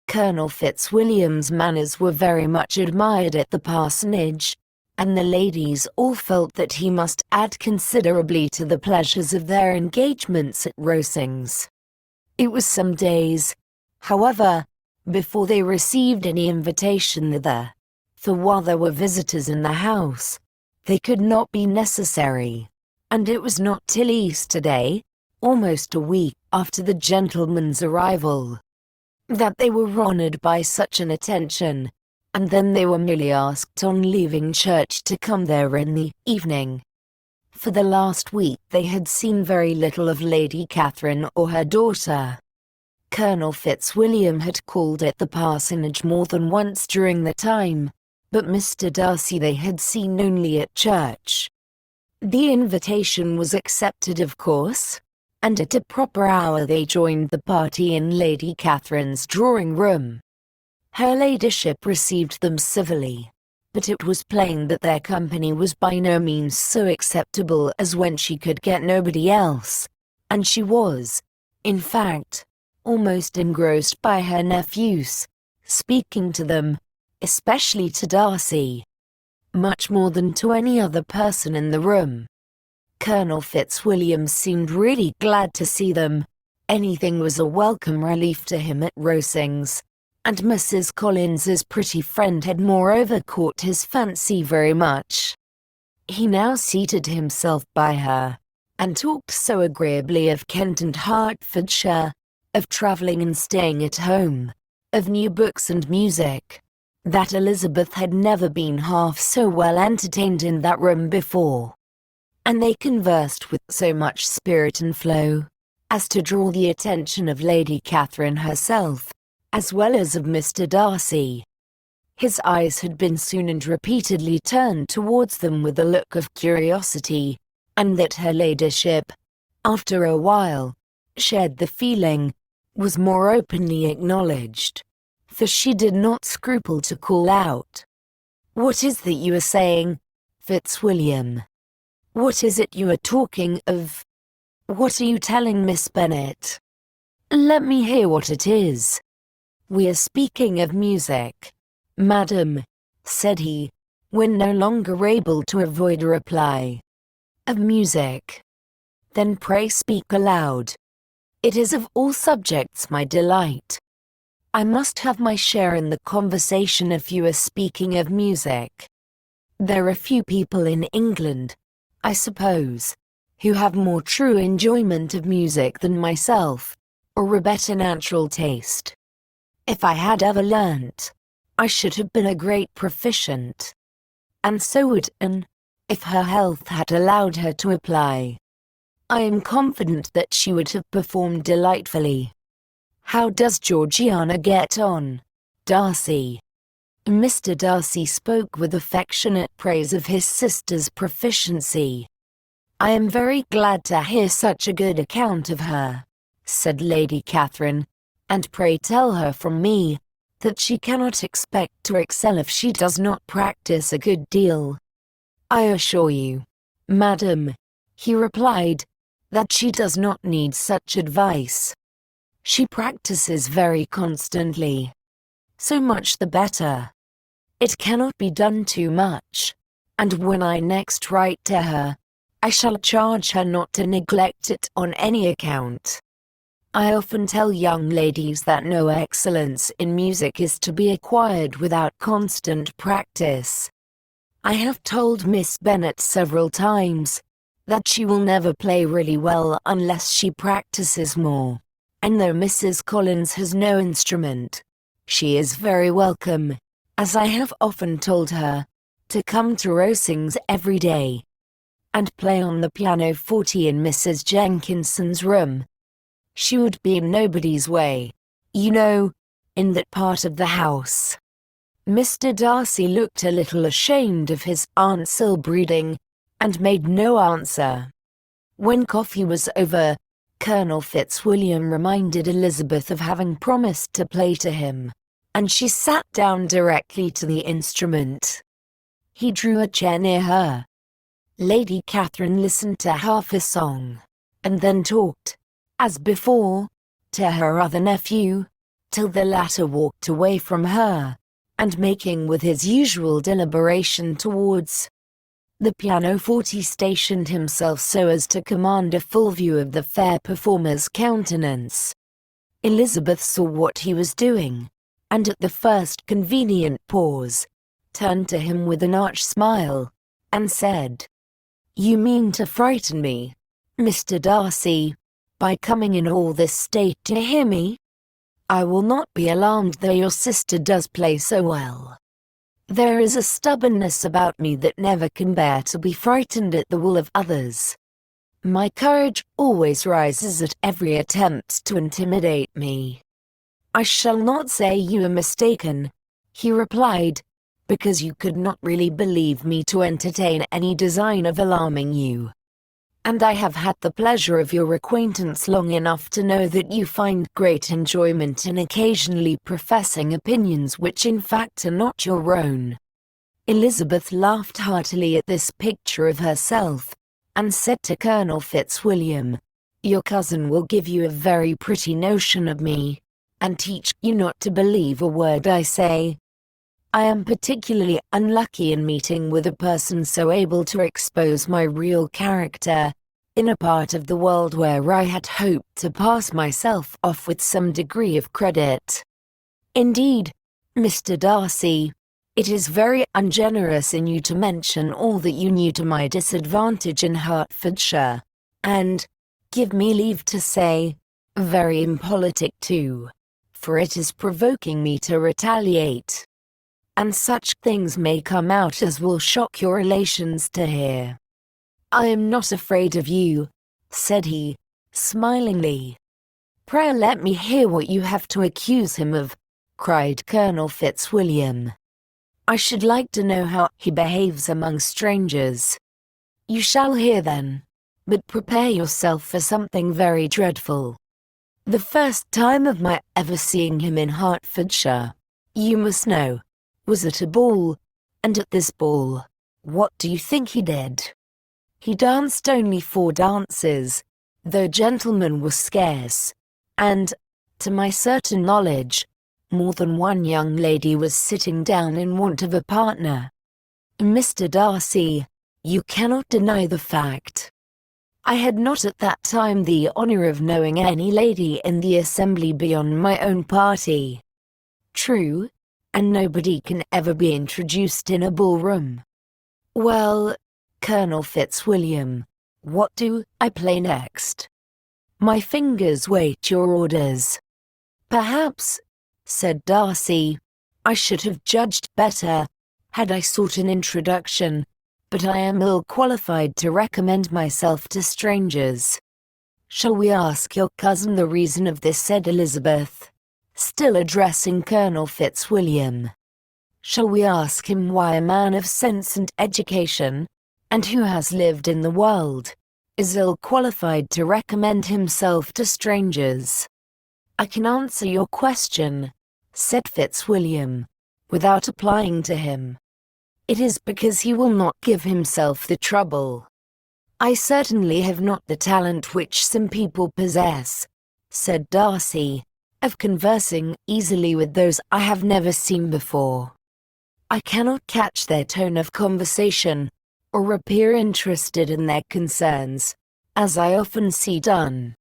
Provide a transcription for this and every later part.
Colonel Fitzwilliam's manners were very much admired at the parsonage, and the ladies all felt that he must add considerably to the pleasures of their engagements at Rosings. It was some days, however, before they received any invitation thither, for while there were visitors in the house, they could not be necessary, and it was not till Easter Day, almost a week after the gentleman's arrival, that they were honoured by such an attention, and then they were merely asked on leaving church to come there in the evening. For the last week they had seen very little of Lady Catherine or her daughter. Colonel Fitzwilliam had called at the parsonage more than once during the time, but Mr. Darcy they had seen only at church. The invitation was accepted, of course, and at a proper hour they joined the party in Lady Catherine's drawing-room. Her ladyship received them civilly, but it was plain that their company was by no means so acceptable as when she could get nobody else, and she was, in fact, almost engrossed by her nephews, speaking to them, especially to Darcy, much more than to any other person in the room. Colonel Fitzwilliam seemed really glad to see them. Anything was a welcome relief to him at Rosings, and Mrs. Collins's pretty friend had moreover caught his fancy very much. He now seated himself by her, and talked so agreeably of Kent and Hertfordshire, of travelling and staying at home, of new books and music, that Elizabeth had never been half so well entertained in that room before. And they conversed with so much spirit and flow, as to draw the attention of Lady Catherine herself, as well as of Mr. Darcy. His eyes had been soon and repeatedly turned towards them with a look of curiosity, and that her ladyship, after a while, shared the feeling, was more openly acknowledged, for she did not scruple to call out, "What is that you are saying, Fitzwilliam? What is it you are talking of? What are you telling Miss Bennet? Let me hear what it is." "We are speaking of music, madam," said he, when no longer able to avoid a reply. "Of music? Then pray speak aloud. It is of all subjects my delight. I must have my share in the conversation if you are speaking of music. There are few people in England, I suppose, who have more true enjoyment of music than myself, or a better natural taste. If I had ever learnt, I should have been a great proficient. And so would Anne, if her health had allowed her to apply. I am confident that she would have performed delightfully. How does Georgiana get on, Darcy?" Mr. Darcy spoke with affectionate praise of his sister's proficiency. "I am very glad to hear such a good account of her," said Lady Catherine, "and pray tell her from me, that she cannot expect to excel if she does not practice a good deal." "I assure you, madam," he replied, "that she does not need such advice. She practices very constantly. So much the better. It cannot be done too much, and when I next write to her, I shall charge her not to neglect it on any account. I often tell young ladies that no excellence in music is to be acquired without constant practice. I have told Miss Bennet several times that she will never play really well unless she practices more, and though Mrs. Collins has no instrument, she is very welcome, as I have often told her, to come to Rosings every day, and play on the pianoforte in Mrs. Jenkinson's room. She would be in nobody's way, you know, in that part of the house." Mr. Darcy looked a little ashamed of his aunt's ill-breeding, and made no answer. When coffee was over, Colonel Fitzwilliam reminded Elizabeth of having promised to play to him, and she sat down directly to the instrument. He drew a chair near her. Lady Catherine listened to half a song, and then talked, as before, to her other nephew, till the latter walked away from her, and making with his usual deliberation towards the pianoforte, stationed himself so as to command a full view of the fair performer's countenance. Elizabeth saw what he was doing, and at the first convenient pause, turned to him with an arch smile, and said, "You mean to frighten me, Mr. Darcy, by coming in all this state to hear me? I will not be alarmed, though your sister does play so well. There is a stubbornness about me that never can bear to be frightened at the will of others. My courage always rises at every attempt to intimidate me." "I shall not say you are mistaken," he replied, "because you could not really believe me to entertain any design of alarming you. And I have had the pleasure of your acquaintance long enough to know that you find great enjoyment in occasionally professing opinions which in fact are not your own." Elizabeth laughed heartily at this picture of herself, and said to Colonel Fitzwilliam, "Your cousin will give you a very pretty notion of me, and teach you not to believe a word I say. I am particularly unlucky in meeting with a person so able to expose my real character, in a part of the world where I had hoped to pass myself off with some degree of credit. Indeed, Mr. Darcy, it is very ungenerous in you to mention all that you knew to my disadvantage in Hertfordshire, and, give me leave to say, very impolitic too, for it is provoking me to retaliate. And such things may come out as will shock your relations to hear." "I am not afraid of you," said he, smilingly. "Pray let me hear what you have to accuse him of," cried Colonel Fitzwilliam. "I should like to know how he behaves among strangers." "You shall hear then, but prepare yourself for something very dreadful. The first time of my ever seeing him in Hertfordshire, you must know, was at a ball, and at this ball, what do you think he did? He danced only 4 dances, though gentlemen were scarce, and, to my certain knowledge, more than one young lady was sitting down in want of a partner. Mr. Darcy, you cannot deny the fact. I had not at that time the honor of knowing any lady in the assembly beyond my own party. True, and nobody can ever be introduced in a ballroom. Well, Colonel Fitzwilliam, what do I play next? My fingers wait your orders." "Perhaps," said Darcy, "I should have judged better, had I sought an introduction, but I am ill qualified to recommend myself to strangers." "Shall we ask your cousin the reason of this?" said Elizabeth, still addressing Colonel Fitzwilliam. "Shall we ask him why a man of sense and education, and who has lived in the world, is ill qualified to recommend himself to strangers?" "I can answer your question," said Fitzwilliam, without applying to him. "It is because he will not give himself the trouble. I certainly have not the talent which some people possess," said Darcy, "of conversing easily with those I have never seen before. I cannot catch their tone of conversation, or appear interested in their concerns, as I often see done."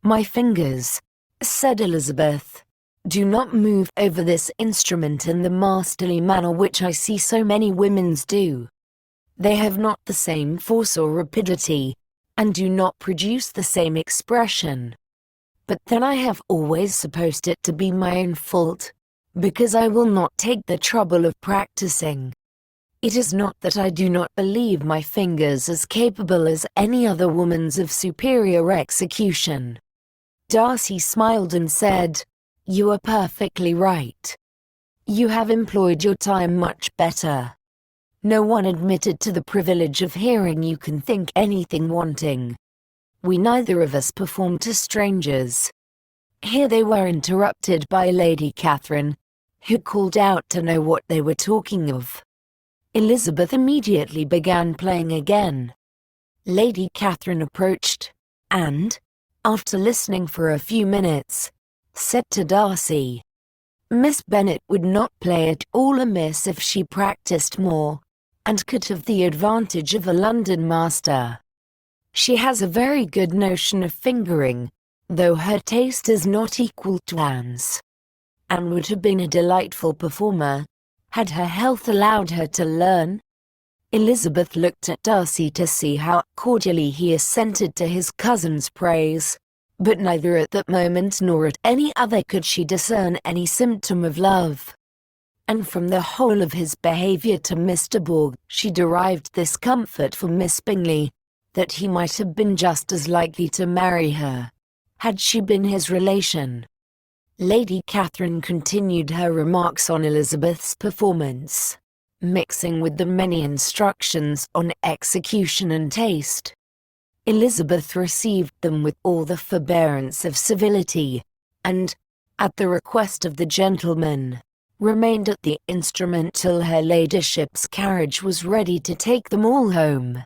"My fingers," said Elizabeth, "do not move over this instrument in the masterly manner which I see so many women's do. They have not the same force or rapidity, and do not produce the same expression. But then I have always supposed it to be my own fault, because I will not take the trouble of practicing. It is not that I do not believe my fingers as capable as any other woman's of superior execution." Darcy smiled and said, "You are perfectly right. You have employed your time much better. No one admitted to the privilege of hearing you can think anything wanting. We neither of us perform to strangers." Here they were interrupted by Lady Catherine, who called out to know what they were talking of. Elizabeth immediately began playing again. Lady Catherine approached, and, after listening for a few minutes, said to Darcy. Miss Bennet would not play at all amiss if she practiced more, and could have the advantage of a London master. She has a very good notion of fingering, though her taste is not equal to Anne's, and would have been a delightful performer, had her health allowed her to learn. Elizabeth looked at Darcy to see how cordially he assented to his cousin's praise, but neither at that moment nor at any other could she discern any symptom of love. And from the whole of his behaviour to Mr. Bourg she derived this comfort for Miss Bingley, that he might have been just as likely to marry her, had she been his relation. Lady Catherine continued her remarks on Elizabeth's performance, mixing with them many instructions on execution and taste. Elizabeth received them with all the forbearance of civility, and, at the request of the gentleman, remained at the instrument till her ladyship's carriage was ready to take them all home.